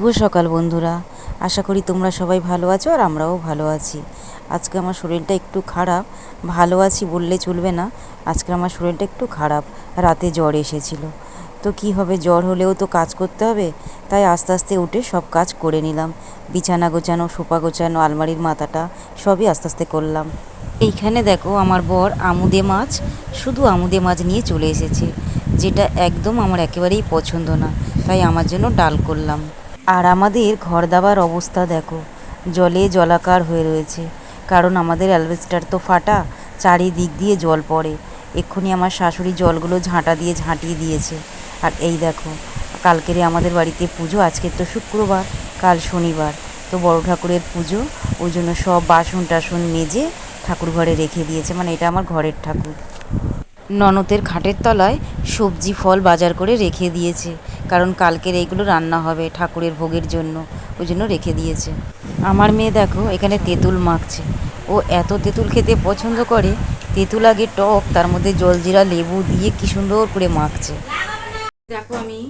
শুভ সকাল বন্ধুরা, আশা করি তোমরা সবাই ভালো আছো আর আমরাও ভালো আছি। আজকে আমার শরীরটা একটু খারাপ, ভালো আছি বললে চলবে না। আজকে আমার শরীরটা একটু খারাপ, রাতে জ্বর এসেছিল। তো কি হবে, জ্বর হলেও তো কাজ করতে হবে, তাই আস্তে আস্তে উঠে সব কাজ করে নিলাম। বিছানা গোছানো, সোফা গোছানো, আলমারির মাথাটা সবই আস্তে আস্তে করলাম। এইখানে দেখো আমার বর আমুদে মাছ, শুধু আমুদে মাছ নিয়ে চলে এসেছে, যেটা একদম আমার একেবারেই পছন্দ না, তাই আমার জন্য ডাল করলাম। আর আমাদের ঘর দাবার অবস্থা দেখো, জলে জলাকার হয়ে রয়েছে, কারণ আমাদের অ্যালবেস্টার তো ফাটা, চারিদিক দিয়ে জল পড়ে। এক্ষুনি আমার শাশুড়ি জলগুলো ঝাঁটা দিয়ে ঝাঁটিয়ে দিয়েছে। আর এই দেখো, কালকেরে আমাদের বাড়িতে পুজো, আজকে তো শুক্রবার, কাল শনিবার, তো বড় ঠাকুরের পুজো, ওই জন্য সব বাসন টাসন মেজে ঠাকুর ঘরে রেখে দিয়েছে, মানে এটা আমার ঘরের ঠাকুর। ননদের খাটের তলায় সবজি ফল বাজার করে রেখে দিয়েছে, কারণ কালকের এইগুলো রান্না হবে ঠাকুরের ভোগের জন্য, ওই জন্য রেখে দিয়েছে। আমার মেয়ে দেখো এখানে তেঁতুল মাখছে, ও এত তেঁতুল খেতে পছন্দ করে। তেঁতুল আগে টক, তার মধ্যে জলজিরা লেবু দিয়ে কি সুন্দর করে মাখছে। দেখো আমি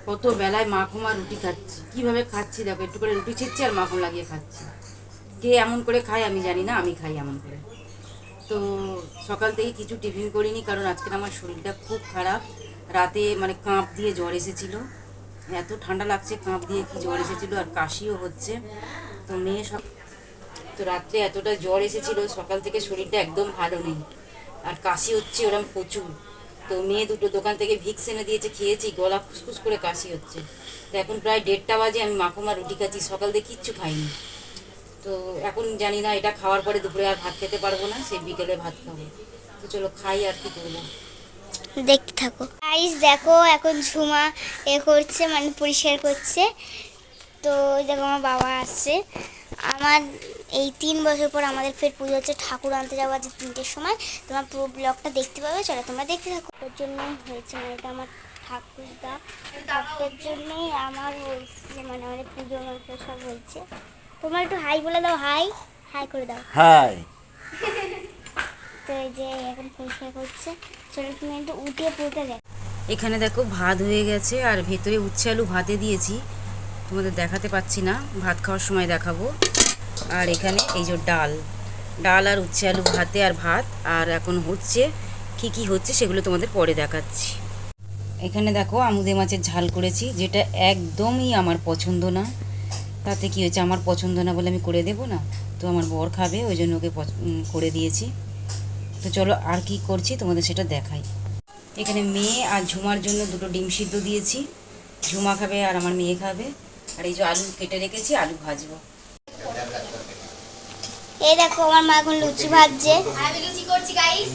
কত বেলায় মাখমা রুটি খাচ্ছি, কিভাবে খাচ্ছি দেখো, একটু করে রুটি ছিচ্ছি আর মাখন লাগিয়ে খাচ্ছি। কে এমন করে খায় আমি জানি না, আমি খাই এমন করে। তো সকাল থেকে কিছু টিফিন করিনি, কারণ আজকে আমার শরীরটা খুব খারাপ। রাতে মানে কাঁপ দিয়ে জ্বর এসেছিল, এত ঠান্ডা লাগছে, কাঁপ দিয়ে কি জ্বর এসেছিল, আর কাশিও হচ্ছে। তো মেয়ে তো রাত্রে এতটা জ্বর এসেছিল, সকাল থেকে শরীরটা একদম ভালো নেই, আর কাশি হচ্ছে ওরম প্রচুর। তো মেয়ে দুটো দোকান থেকে ভিক্স এনে দিয়েছে, খেয়েছি, গলা খুসখুস করে কাশি হচ্ছে। তো এখন প্রায় 1:30 বাজে, আমি মাখমা রুটি খাচ্ছি, সকাল থেকে কিচ্ছু খাইনি। তো এখন জানি না, এটা খাওয়ার পরে দুপুরে আর ভাত খেতে পারবো না, সেই বিকেলে ভাত খাবো। তো চলো খাই, আর কি করবো, দেখতে থাকো। গাইস দেখো, এখন ঝুমা করছে, মানে পরিষ্কার করছে। তো দেখো আমার বাবা আসছে। আমার এই 3 বছর পর আমাদের ফের পুজো হচ্ছে, ঠাকুর আনতে যাবো আজ 3টের সময়। তোমার পুরো ব্লগটা দেখতে পাবে, চলো তোমরা দেখতে থাকো। ওর জন্য হয়েছে, মানে এটা আমার ঠাকুরদা, ঠাকুরের জন্যই আমার হয়েছে, মানে আমাদের পুজো সব হয়েছে। তোমরা একটু হাই বলে দাও, হাই হাই করে দাও, হাই। তো এই যে এখন পরিষ্কার করছে, চলো তুমি একটু উঠে পড়তে দেখ। এখানে দেখো ভাত হয়ে গেছে, আর ভেতরে উচ্ছে আলু ভাতে দিয়েছি, তোমাদের দেখাতে পাচ্ছি না, ভাত খাওয়ার সময় দেখাবো। আর এখানে এই যে ডাল, ডাল আর উচ্ছে আলু ভাতে আর ভাত, আর এখন হচ্ছে কি কি হচ্ছে সেগুলো তোমাদের পরে দেখাচ্ছি। এখানে দেখো আমুদে মাছের ঝাল করেছি, যেটা একদমই আমার পছন্দ না। তাতে কি হয়েছে, আমার পছন্দ না বলে আমি করে দেবো না, তো আমার বর খাবে, ওই জন্য ওকে করে দিয়েছি। তো চলো আর কি করছি তোমাদের সেটা দেখাই। এখানে মেয়ে আর ঝুমার জন্য 2টো ডিম সিদ্ধ দিয়েছি, ঝুমা খাবে আর আমার মেয়ে খাবে। আর এই যে আলু কেটে রেখেছি, আলু ভাজবো। এই দেখো আমার মা এখন লুচি ভাজছে, আমি লুচি করছি গাইস,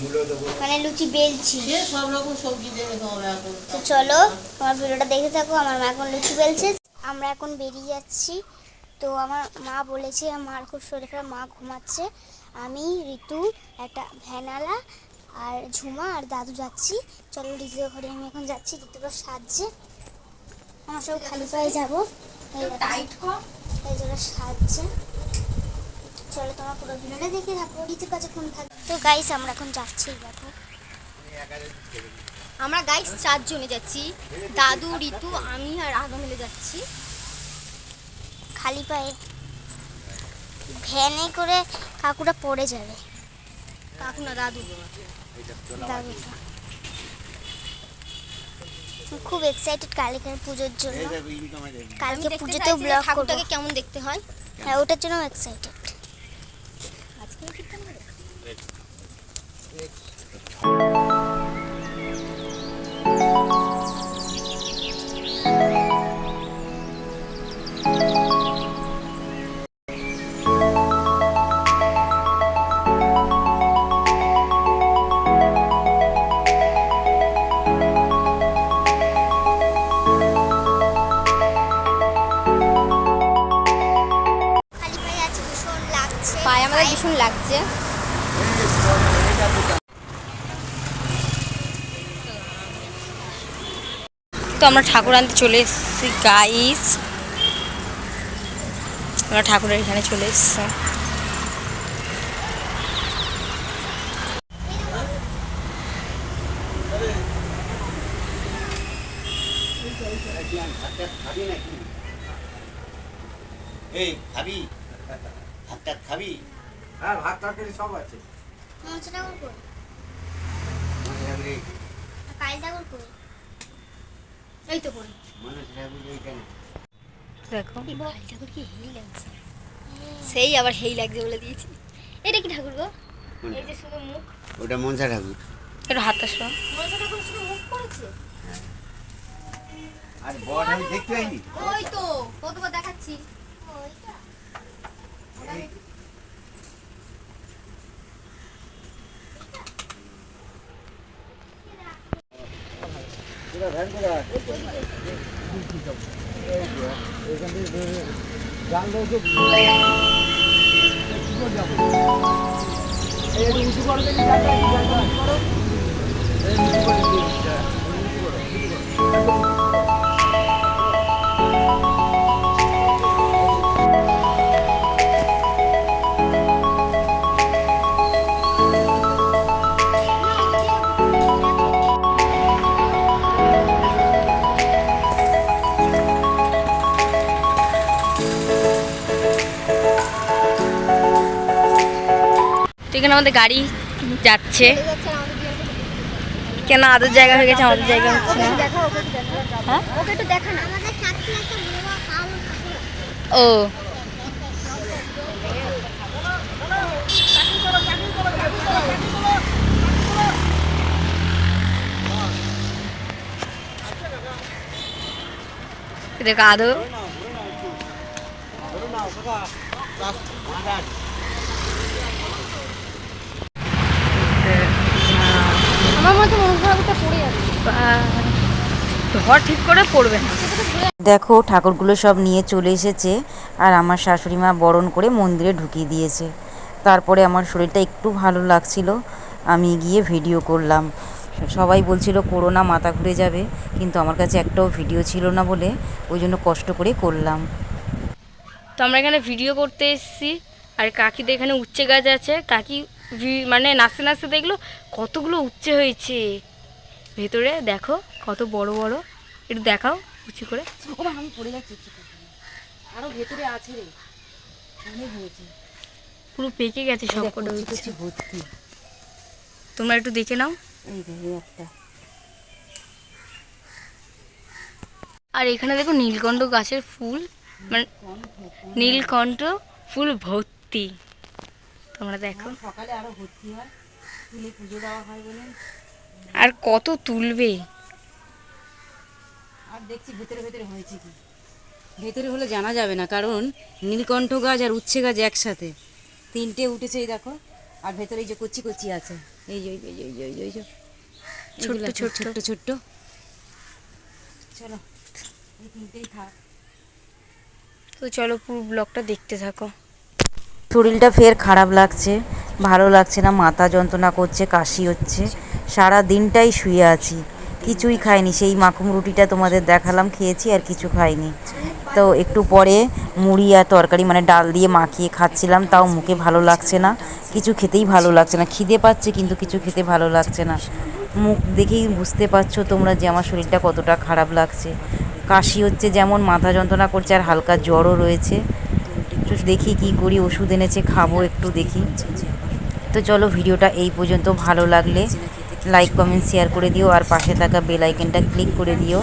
মানে লুচি বেলছি, সব রকম সবজি দেবে তোমার এখন। তো চলো তোমার ভিডিওটা দেখে থাকো, আমার মা এখন লুচি বেলছে। আমরা এখন বেরিয়ে যাচ্ছি। তো আমার মা বলেছে, আমার খুব শরীর খারাপ, মা ঘুমাচ্ছে, আমি, ঋতু, একটা ভ্যানালা আর ঝুমা আর দাদু যাচ্ছি। চলো ঋতুর ঘরে আমি এখন যাচ্ছি, ঋতুটা সাজছে, আমার সব খালি পায়ে যাবো, এই জন্য সাজছে। চলো তোমার পুরো ভিডিওটা দেখে থাকো, ঋতুর কাছে ফোন থাকবে। তো গাইস আমরা এখন যাচ্ছি, দেখো আমরা গাইস 4 জনে যাচ্ছি, দাদু, ঋতু, আমি আর আগা মিলে যাচ্ছি খালি পায়ে। ভ্যানে করে কাকুটা পড়ে যাবে, কাকু না দাদু, দাদুটা। খুব এক্সাইটেড কালকের পুজোর জন্য, কালকে পুজোতেও ব্লগ করব, ঠাকুরটাকে কেমন দেখতে হয়, হ্যাঁ ওটার জন্য এক্সাইটেড। আজকে কীর্তন করে খালি পায়ে আছে, ভীষণ লাগছে, পায়ে আমাদের ভীষণ লাগছে। তো আমরা ঠাকুর আনতে চলে এসেছি গাইস, আমরা ঠাকুরের এখানে চলে এসেছি। এই খাবি ভাত টাত খাবি? হ্যাঁ ভাত তরকারি সব আছে। মনসা ঠাকুর কই? মনে থাকবে কালী ঠাকুর কই? এই তো করে মনে থাকবে এইখানে। দেখো কালী ঠাকুর কি হেই লাগছে, সেই আবার হেই লাগছে বলে দিয়েছি। এটা কি ঠাকুর গো? এই যে শুধু মুখ, ওটা মনসা ঠাকুর। একটু হাতটা শোন। মনসা ঠাকুর শুধু মুখ করেছে। আর বড় ঠাকুর দেখতে পাইনি? ওই তো কতবার দেখাচ্ছি। তো এখানে আমাদের গাড়ি যাচ্ছে, কেন আদার জায়গা হয়ে গেছে, আমাদের জায়গা হচ্ছে না। হ্যাঁ ওকে একটু দেখা না। আমাদের সাথে একটা বড় কালো ঠাকুর। ও দেখো আদৌ আমার মতে মনসা ঠাকুরটা পড়ে যাচ্ছে, ঘর ঠিক করে পড়বে না। দেখো ঠাকুরগুলো সব নিয়ে চলে এসেছে আর আমার শাশুড়ি মা বরণ করে মন্দিরে ঢুকিয়ে দিয়েছে। তারপরে আমার শরীরটা একটু ভালো লাগছিল, আমি গিয়ে ভিডিও করলাম। সবাই বলছিল করোনা মাথা ঘুরে যাবে, কিন্তু আমার কাছে একটাও ভিডিও ছিল না বলে ওই জন্য কষ্ট করে করলাম। তো আমরা এখানে ভিডিও করতে এসেছি, আর কাকিদের এখানে উচ্ছে গাছ আছে। কাকি মানে নাচতে নাচতে দেখলো কতগুলো উচ্ছে হয়েছে ভেতরে, দেখো কত বড় বড়। একটু দেখাও উঁচু করে। ও আমি পড়ে যাচ্ছি, আরো ভেতরে আছে রে, অনেক হয়েছে, পুরো পেকে গেছে সব কটা উচ্ছে। ভর্তি। তোমরা একটু দেখে নাও। এই দেখো একটা। আর এখানে দেখো নীলকণ্ঠ গাছের ফুল, মানে নীলকণ্ঠ ফুল ভর্তি, তোমরা দেখো। সকালে আরো ভর্তি হয়, তুলে পুজো দেওয়া হয় বলে। আর কত তুলবে। আর দেখছি ভেতরে ভেতরে হয়েছে কি, ভেতরে হলে জানা যাবে না, কারণ নীলকণ্ঠ গাছ আর উচ্ছে গাছ একসাথে তিনটে উঠেছে। এই দেখো, আর ভেতরে এই যে কচি কচি আছে, এই যে এই যে এই যে এই যে এই যে ছোট্ট ছোট্ট ছোট্ট ছোট্ট। চলো এই তিনটেই থাক। তো চলো পুরো ব্লগটা দেখতে থাকো। শরীরটা ফের খারাপ লাগছে, ভালো লাগছে না, মাথা যন্ত্রণা করছে, কাশি হচ্ছে, সারা দিনটাই শুয়ে আছি, কিছুই খাইনি। সেই মাখুম রুটিটা তোমাদের দেখালাম, খেয়েছি, আর কিছু খাইনি। তো একটু পরে মুড়ি আর তরকারি মানে ডাল দিয়ে মাখিয়ে খাচ্ছিলাম, তাও মুখে ভালো লাগছে না, কিছু খেতেই ভালো লাগছে না। খিদে পাচ্ছে কিন্তু কিছু খেতে ভালো লাগছে না। মুখ দেখেই বুঝতে পারছো তোমরা যে আমার শরীরটা কতটা খারাপ লাগছে। কাশি হচ্ছে যেমন, মাথা যন্ত্রণা করছে, আর হালকা জ্বরও রয়েছে। তো দেখি কি করি, ওষুধ এনেছে খাবো, একটু দেখি। তো চলো ভিডিওটা এই পর্যন্ত, ভালো লাগলে লাইক কমেন্ট শেয়ার করে দিও, আর পাশে থাকা বেল আইকনটা ক্লিক করে দিও।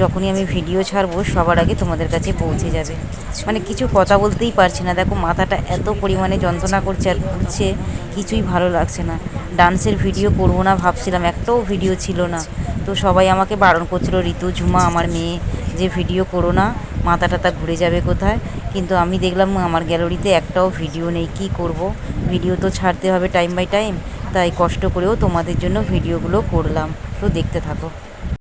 যখনই আমি ভিডিও ছাড়বো সবার আগে তোমাদের কাছে পৌঁছে যাবে। মানে কিছু কথা বলতেই পারছি না, দেখো মাথাটা এত পরিমাণে যন্ত্রণা করছে আর ঘুরছে, কিছুই ভালো লাগছে না। ডান্সের ভিডিও করবো না ভাবছিলাম, একটাও ভিডিও ছিল না। তো সবাই আমাকে বারণ করছিল, ঋতু, ঝুমা, আমার মেয়ে, যে ভিডিও করো না, মাথা টাথা ঘুরে যাবে কোথায়। কিন্তু আমি দেখলাম আমার গ্যালারিতে একটাও ভিডিও নেই, কি করব, ভিডিও তো ছাড়তে হবে টাইম বাই টাইম, তাই কষ্ট করেও তোমাদের জন্য ভিডিওগুলো করলাম। তো দেখতে থাকো।